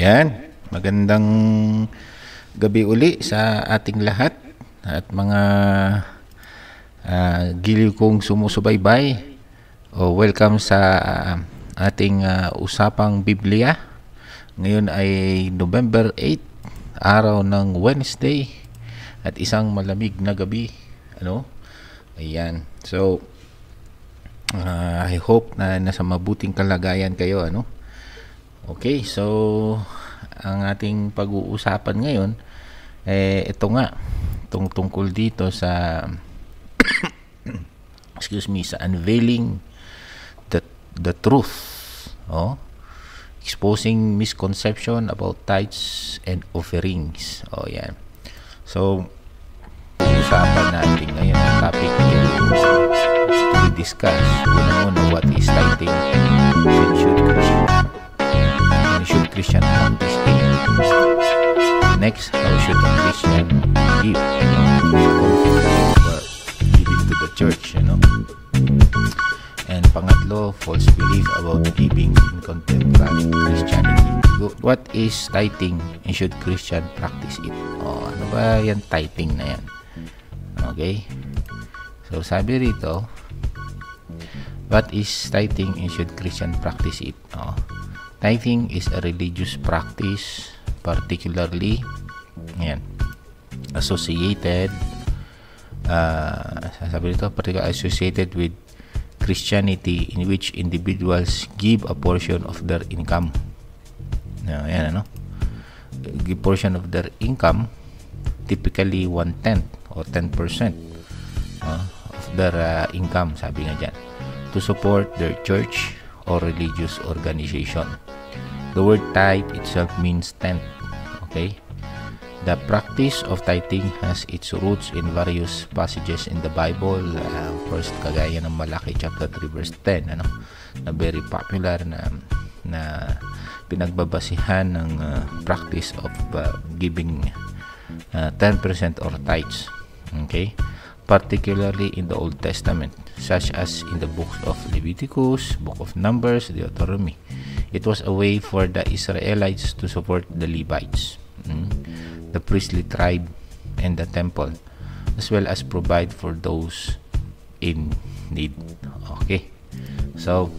Yan, magandang gabi uli sa ating lahat at mga giliw kong sumusubaybay. Welcome sa ating usapang Biblia. Ngayon ay November 8, araw ng Wednesday at isang malamig na gabi. Ayan. So, I hope na nasa mabuting kalagayan kayo, Okay, so ang ating pag-uusapan ngayon ito nga tungkol dito sa sa unveiling the truth, exposing misconception about tithes and offerings. Yan. So usapan natin ngayon ang topic to discuss. Una, what is tithing and should Christian practice it? Next, how should a Christian give? Giving to the church, And pangatlo, false belief about giving in contemporary Christianity. What is tithing and should Christian practice it? Ano ba yan tithing na yan? Okay? So, sabi rito, what is tithing and should Christian practice it? Tithing is a religious practice, particularly associated with Christianity, in which individuals give a portion of their income. Give portion of their income, typically 1/10 or 10% of their income, sabi nga dyan, to support their church or religious organization. The word tithe itself means tenth. Okay? The practice of tithing has its roots in various passages in the Bible. First, kagaya ng Malaki chapter 3 verse 10, na very popular na pinagbabasihan ng practice of giving 10% or tithes. Okay? Particularly in the Old Testament, such as in the books of Leviticus, book of Numbers, Deuteronomy. It was a way for the Israelites to support the Levites, the priestly tribe, and the temple, as well as provide for those in need. Okay, so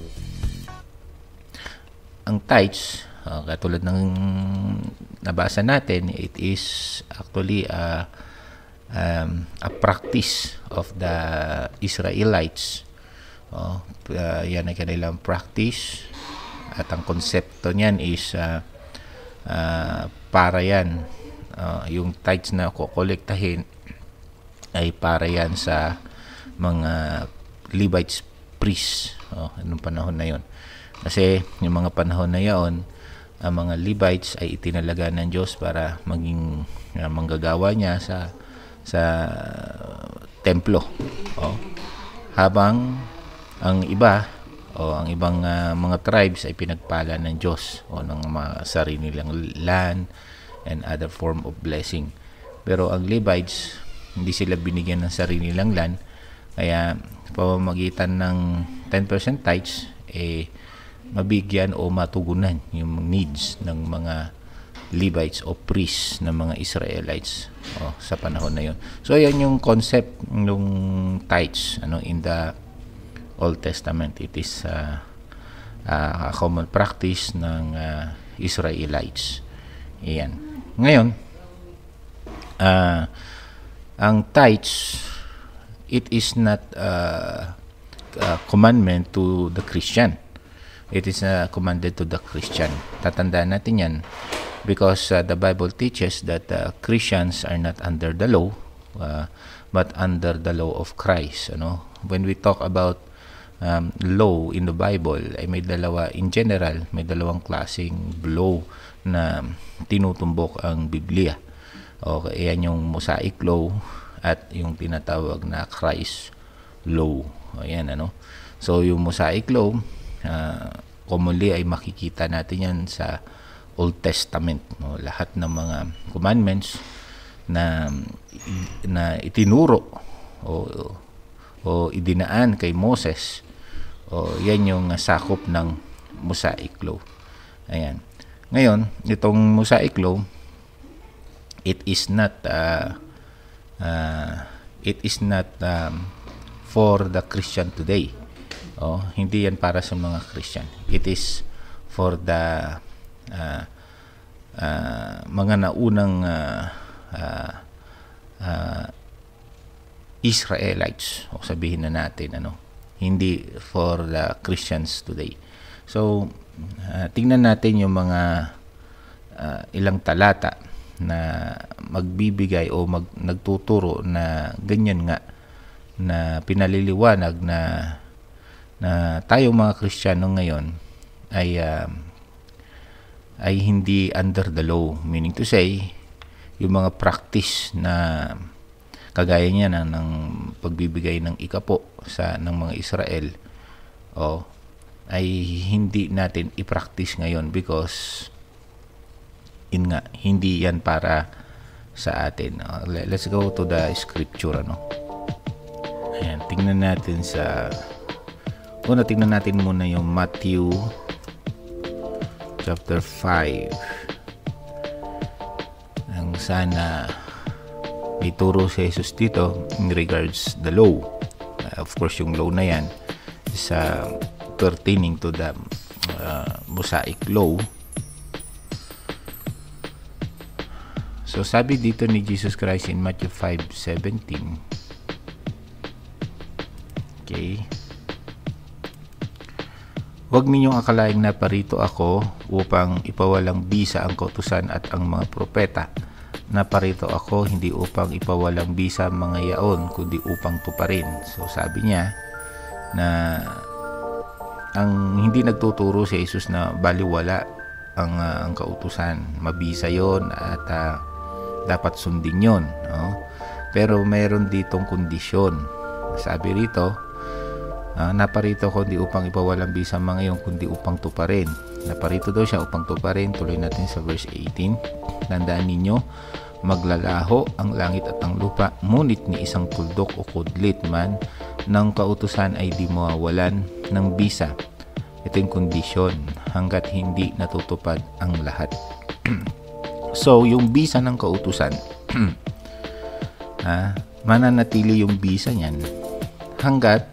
ang tithes, katulad ng nabasa natin, it is actually a practice of the Israelites. Yan ay kanilang practice, at ang konsepto niyan is para yan, yung tithes na kukolektahin ay para yan sa mga Levites priests anong panahon na yon. Kasi yung mga panahon na yon, ang mga Levites ay itinalaga ng Diyos para maging manggagawa niya sa templo, habang ang ibang mga tribes ay pinagpala ng Diyos ng mga sarili nilang land and other form of blessing. Pero ang Levites, hindi sila binigyan ng sarili nilang land, kaya pamamagitan ng 10% tithes mabigyan o matugunan yung needs ng mga Levites o priests ng mga Israelites sa panahon na yon. So yan yung concept ng tithes in the Old Testament. It is a common practice ng Israelites. Iyan. Ngayon, ang tithes, it is not a commandment to the Christian. It is commanded to the Christian. Tatandaan natin yan because the Bible teaches that Christians are not under the law, but under the law of Christ. When we talk about law in the Bible, ay may dalawa, in general, may dalawang klaseng law na tinutumbok ang Biblia. Okay, yan yung Mosaic law at yung tinatawag na Christ law. Ayan, So, yung Mosaic law, commonly ay makikita natin yan sa Old Testament. Lahat ng mga commandments na itinuro o idinaan kay Moses, yan yung sakop ng Mosaic law. Ayan. Ngayon, itong Mosaic law, it is not for the Christian today. Hindi yan para sa mga Christian. It is for the mga naunang Israelites, o sabihin na natin, hindi for the Christians today. So, tingnan natin yung mga ilang talata na magbibigay o nagtuturo na ganyan nga, na pinaliliwanag na tayo mga Kristiyano ngayon ay hindi under the law. Meaning to say, yung mga practice na kagaya niya ng pagbibigay ng ikapo ng mga Israel, ay hindi natin i-practice ngayon because hindi yan para sa atin. Let's go to the scripture. Ayan, tingnan natin tingnan natin muna yung Matthew chapter 5. Ang sana may turo si Jesus dito in regards the law. Of course, yung law na yan is pertaining to the Mosaic law. So, sabi dito ni Jesus Christ in Matthew 5:17. Okay. Huwag ninyong akalaing naparito ako upang ipawalang bisa ang kautusan at ang mga propeta. Naparito ako hindi upang ipawalang bisa ang mga yaon, kundi upang tuparin. So, sabi niya na ang hindi nagtuturo si Jesus na baliwala ang kautusan. Mabisa yon at dapat sundin yon. Pero mayroon ditong kondisyon. Sabi rito, naparito ko hindi upang ipawalang bisa mga iyon, kundi upang tuparin. Naparito daw siya upang tuparin. Tuloy natin sa verse 18. Tandaan ninyo, maglalaho ang langit at ang lupa, ngunit ni isang tuldok o kudlit man ng kautusan ay di mawawalan ng bisa. Ito yung kondisyon hanggat hindi natutupad ang lahat. So, yung bisa ng kautusan, mananatili yung bisa niyan hanggat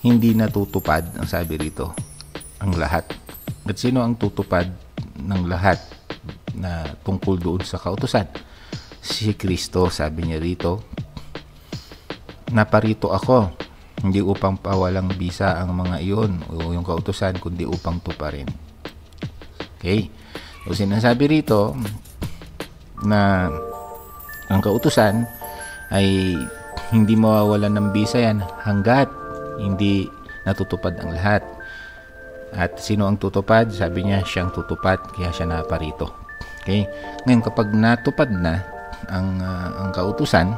hindi natutupad, ang sabi rito, ang lahat. At sino ang tutupad ng lahat na tungkol doon sa kautusan? Si Kristo, sabi niya rito, naparito ako, hindi upang pawalang bisa ang mga iyon o yung kautusan, kundi upang tuparin. Okay? So, sinasabi rito na ang kautusan ay hindi mawawalan ng bisa yan hanggat hindi natutupad ang lahat. At sino ang tutupad? Sabi niya, siyang tutupad, kaya siya naparito. Okay? Ngayon, kapag natupad na ang kautusan,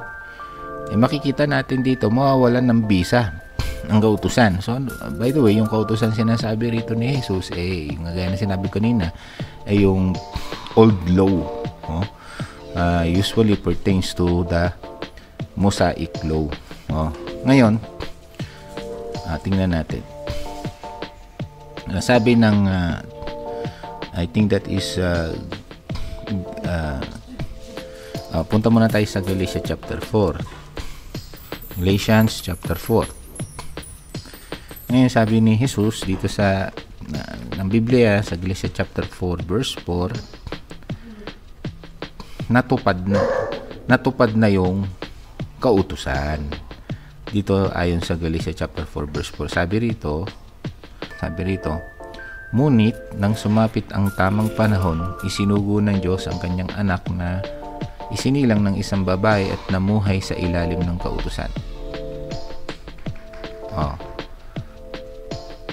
makikita natin dito, mawawalan ng bisa ang kautusan. So, by the way, yung kautusan sinasabi rito ni Jesus, gaya na sinabi kanina, ay yung old law. Usually pertains to the Mosaic law. Ngayon, tingnan natin. Sabi ng I think that is punta muna tayo sa Galatians chapter 4. Galatians chapter 4. Ngayon sabi ni Jesus dito sa ng Biblia sa Galatians chapter 4 verse 4, natupad na yung kautusan. Dito ayon sa Galatians chapter 4 verse 4, sabi rito, Ngunit nang sumapit ang tamang panahon, isinugo ng Diyos ang kanyang anak na isinilang ng isang babae at namuhay sa ilalim ng kautusan.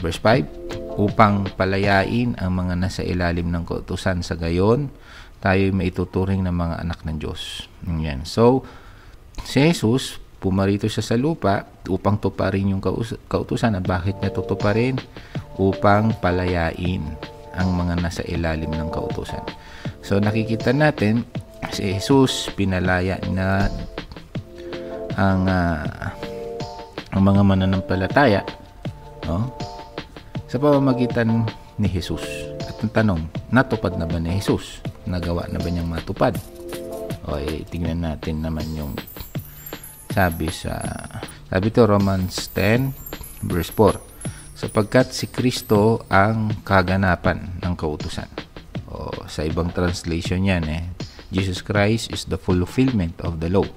Verse 5, upang palayain ang mga nasa ilalim ng kautusan, sa gayon tayo maituturing ng mga anak ng Diyos. Yan. So, si Jesus, pumarito siya sa lupa upang tuparin yung kautusan. At bakit niya tutuparin? Upang palayain ang mga nasa ilalim ng kautusan. So, nakikita natin, si Jesus, pinalaya na ang mga mananampalataya, no? Sa pamamagitan ni Jesus. At ang tanong, natupad na ba ni Jesus? Nagawa na ba niyang matupad? Tingnan natin naman yung sabi to Romans 10 verse 4, sapagkat si Kristo ang kaganapan ng kautusan. Sa ibang translation yan, Jesus Christ is the fulfillment of the law.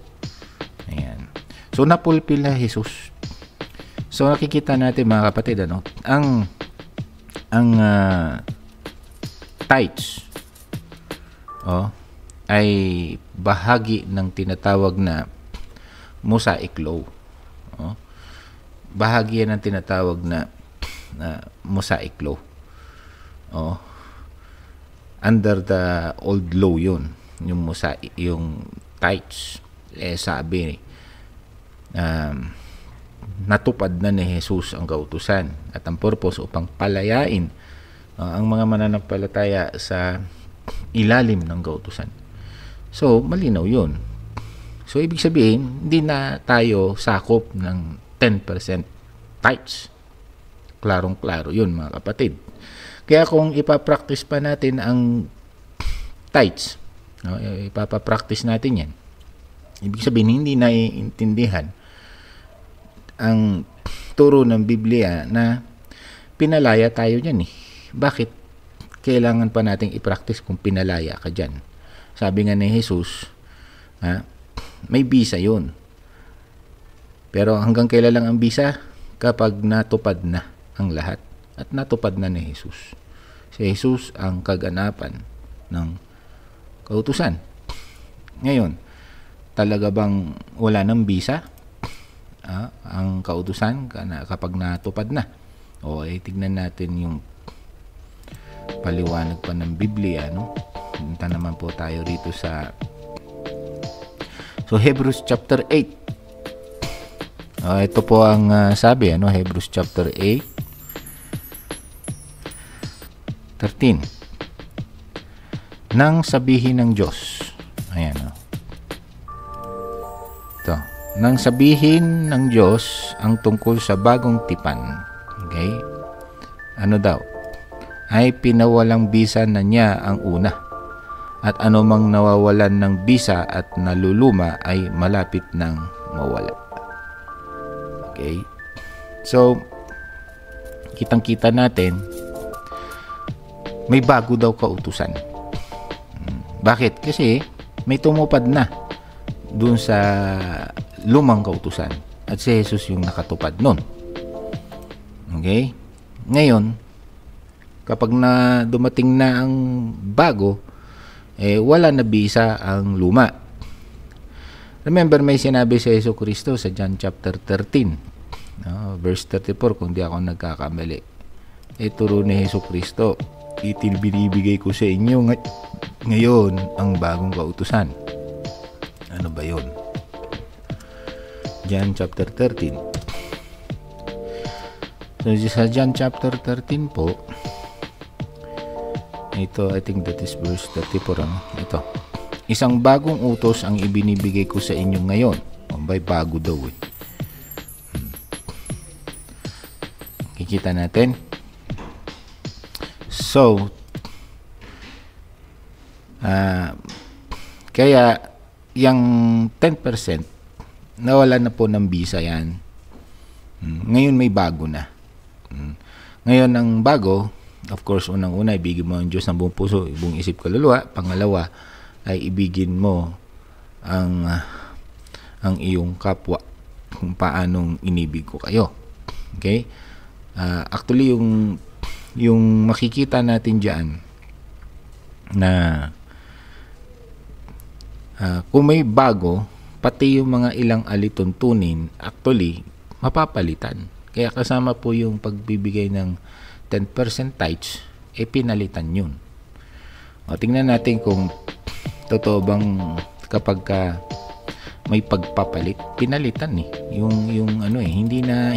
Ayan. So, napulpil na Jesus. So, nakikita natin mga kapatid, ang tithes ay bahagi ng tinatawag na Mosaic law. Bahagi yan ng tinatawag na Mosaic law. Under the old law yun, yung Mosaic, yung tithes. Sabi natupad na ni Jesus ang kautusan at ang purpose upang palayain ang mga mananampalataya sa ilalim ng kautusan. So, malinaw yun. So, ibig sabihin, hindi na tayo sakop ng 10% tithes. Klarong-klaro yun, mga kapatid. Kaya kung ipapractice pa natin ang tithes, ipapapractice natin yan, ibig sabihin, hindi naiintindihan ang turo ng Biblia na pinalaya tayo dyan Bakit kailangan pa nating i-practice kung pinalaya ka dyan? Sabi nga ni Jesus, may bisa yun. Pero hanggang kailan lang ang bisa? Kapag natupad na ang lahat. At natupad na ni Jesus. Si Jesus ang kaganapan ng kautusan. Ngayon, talaga bang wala ng bisa ang kautusan kapag natupad na? Tignan natin yung paliwanag pa ng Biblia, punta naman po tayo rito sa Hebrews chapter 8. Ito po ang sabi, Hebrews chapter 8:13. Nang sabihin ng Diyos, nang sabihin ng Diyos ang tungkol sa bagong tipan, ay pinawalang bisa na niya ang una, at anumang nawawalan ng bisa at naluluma ay malapit ng mawala. So, kitang-kita natin, may bago daw kautusan. Bakit? Kasi may tumupad na dun sa lumang kautusan at si Jesus yung nakatupad nun. Ngayon, kapag dumating na ang bago, wala na bisa ang luma. Remember, may sinabi si Yesu Cristo sa John chapter 13, verse 34, kung di ako nagkakamali. Turo ni Yesu Cristo, binibigay ko sa inyo ngayon ang bagong kautusan. Ano ba yun? John chapter 13. So, sa John chapter 13 po, ito, I think that is verse 34. Ito, isang bagong utos ang ibinibigay ko sa inyo ngayon. Bago daw Kikita natin. So, kaya yung 10% nawala na po ng bisa yan. Ngayon may bago na. Ngayon ang bago, of course, unang-una, ibigin mo ang Diyos ng buong puso, buong isip, kaluluwa. Pangalawa, ay ibigin mo ang iyong kapwa, kung paanong inibig ko kayo. Actually, yung makikita natin diyan na kung may bago, pati yung mga ilang alituntunin, actually, mapapalitan. Kaya kasama po yung pagbibigay ng 10% tithes, pinalitan yun. O, tingnan natin kung totoo bang kapag may pagpapalit, pinalitan yung hindi na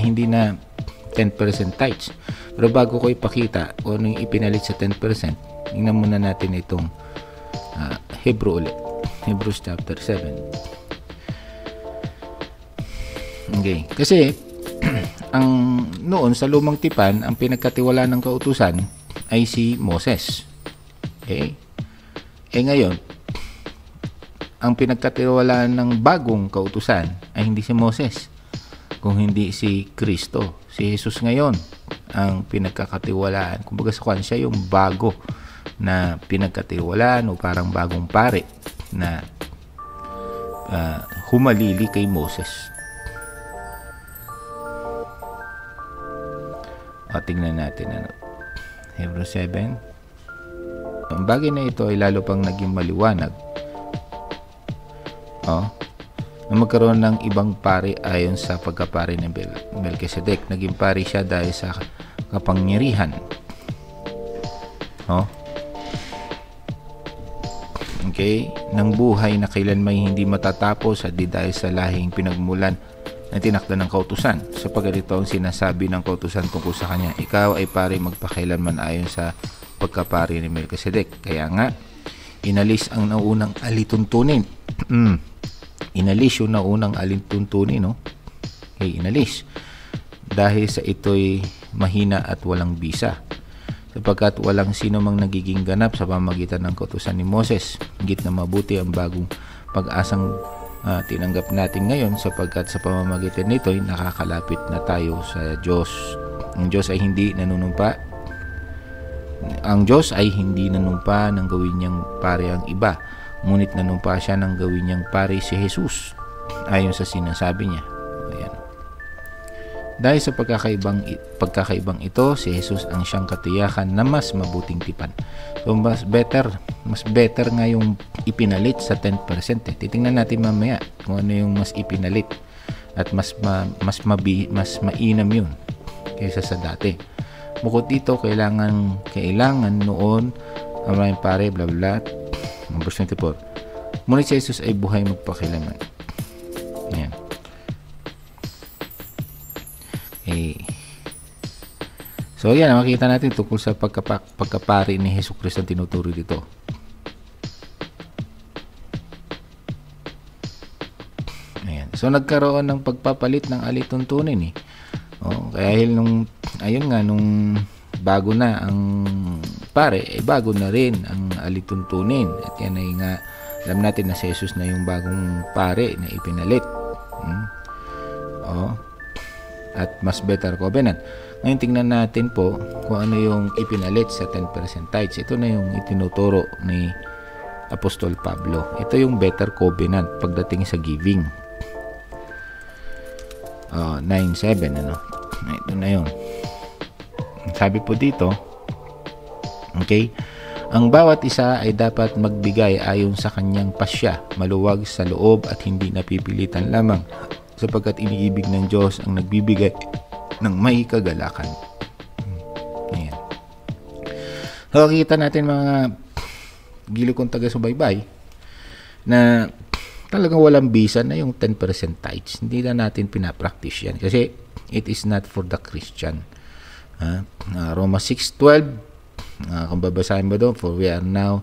10% tithes. Pero bago ko ipakita kung ano yung ipinalit sa 10%, tingnan muna natin itong Hebrew ulit. Hebrews chapter 7. Okay. Kasi ang noon sa lumang tipan, ang pinagkatiwala ng kautusan ay si Moses. Okay? Ngayon, ang pinagkatiwalaan ng bagong kautusan ay hindi si Moses, kung hindi si Kristo. Si Jesus ngayon ang pinagkakatiwalaan. Kumbaga sa kanya siya yung bago na pinagkatiwalaan o parang bagong pare na humalili kay Moses. O, tingnan natin Hebrews 7. Ang bagay na ito ay lalo pang naging maliwanag na magkaroon ng ibang pari ayon sa pagkapari ng Melchizedek. Naging pari siya dahil sa kapangyarihan. Okay? Ng buhay na kailanmay hindi matatapos at di dahil sa lahing pinagmulan na tinakda ng kautusan. Sapagkat ito ang sinasabi ng kautusan tungkol sa kanya, ikaw ay pari magpakailanman ayon sa pagkapari ni Melchizedek. Kaya nga, inalis ang naunang alituntunin. Inalis yung naunang alituntunin, Okay, inalis. Dahil sa ito'y mahina at walang bisa. Sapagkat walang sino mang nagiging ganap sa pamamagitan ng kautusan ni Moses. Higit na mabuti ang bagong pag-asang tinanggap natin ngayon, sapagkat sa pamamagitan nito'y nakakalapit na tayo sa Diyos. Ang Diyos ay hindi nanunumpa. Ang Diyos ay hindi nanumpa ng gawin niyang pare ang iba, ngunit nanumpa siya ng gawin niyang pare si Jesus, ayon sa sinasabi niya. Ayan. Dahil sa pagkakaibang ito, si Jesus ang siyang katiyakan na mas mabuting tipan. So, mas better nga yung ipinalit sa 10%. Titingnan natin mamaya kung ano yung mas ipinalit. At mas mainam yun kaysa sa dati. Bukod dito, kailangan noon, maraming pare, bla bla, verse 24. Ngunit si Jesus ay buhay magpakilaman. Ayan. So yan, makita natin tungkol sa pagkapari ni Hesus Kristo ang tinuturo dito. Ayan. So nagkaroon ng pagpapalit ng alituntunin kaya nung bago na ang pare, bago na rin ang alituntunin. At yan ay nga, alam natin na si Jesus na yung bagong pare na ipinalit. At mas better covenant. Ngayon tingnan natin po kung ano yung ipinalit sa 10% tithes. Ito na yung itinuturo ni Apostol Pablo. Ito yung better covenant pagdating sa giving. 9:7 Ito na yun. Sabi po dito, okay, ang bawat isa ay dapat magbigay ayon sa kanyang pasya, maluwag sa loob at hindi napipilitan lamang, sapagkat iniibig ng Diyos ang nagbibigay ng may kagalakan. Ayan. So, kita natin mga gilo kong taga-subaybay na talagang walang bisa na yung 10% tithes. Hindi na natin pinapractice yan kasi it is not for the Christian. Romans 6:12, kung babasahin mo doon, for we are not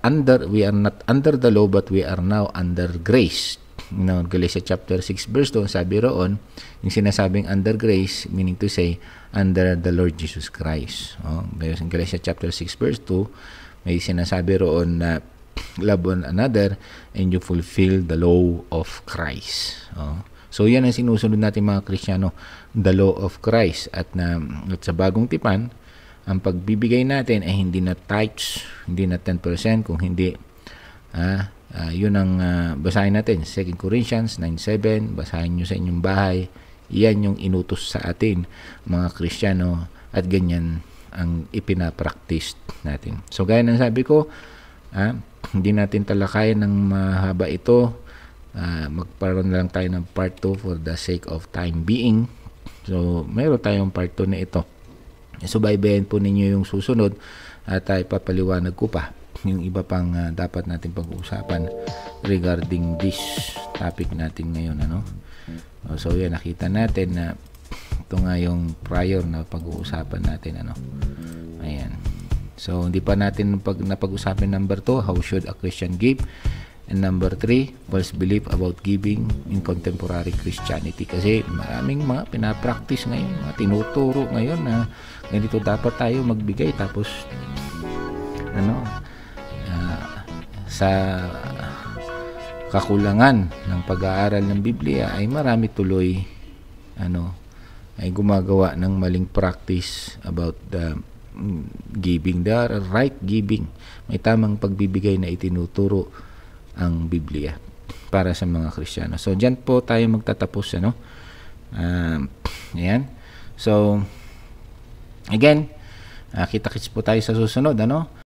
under the law, but we are now under grace. Galatia chapter 6 verse 2, sabi roon, yung sinasabing under grace, meaning to say, under the Lord Jesus Christ. Galatia chapter 6 verse 2, may sinasabi roon na love one another and you fulfill the law of Christ. So yan ang sinusunod natin mga Kristiyano, the law of Christ. At sa bagong tipan, ang pagbibigay natin ay hindi na tithes, hindi na 10%, kung hindi yun ang basahin natin, 2 Corinthians 9:7, basahin nyo sa inyong bahay. Yan yung inutos sa atin mga Kristiyano, at ganyan ang ipinapractice natin. So gaya ng sabi ko, hindi natin talakayan ng mahaba ito. Magparoon na lang tayo ng part 2 for the sake of time being. So mayroon tayong part 2 na ito. Subaybayan po ninyo yung susunod at ipapaliwanag ko pa yung iba pang dapat natin pag-uusapan regarding this topic natin ngayon. So yan, nakita natin na ito nga yung prior na pag-uusapan natin. Ayan. So hindi pa natin napag-usapan number 2, how should a Christian give? And number 3, false belief about giving in contemporary Christianity. Kasi maraming mga pinapractice ngayon, mga tinuturo ngayon na ganito dapat tayo magbigay. Tapos, sa kakulangan ng pag-aaral ng Biblia ay marami tuloy, ay gumagawa ng maling practice about the giving, the right giving. May tamang pagbibigay na itinuturo ang Biblia para sa mga Kristiyano. So, dyan po tayo magtatapos, ayan. So, again, kita-kits po tayo sa susunod,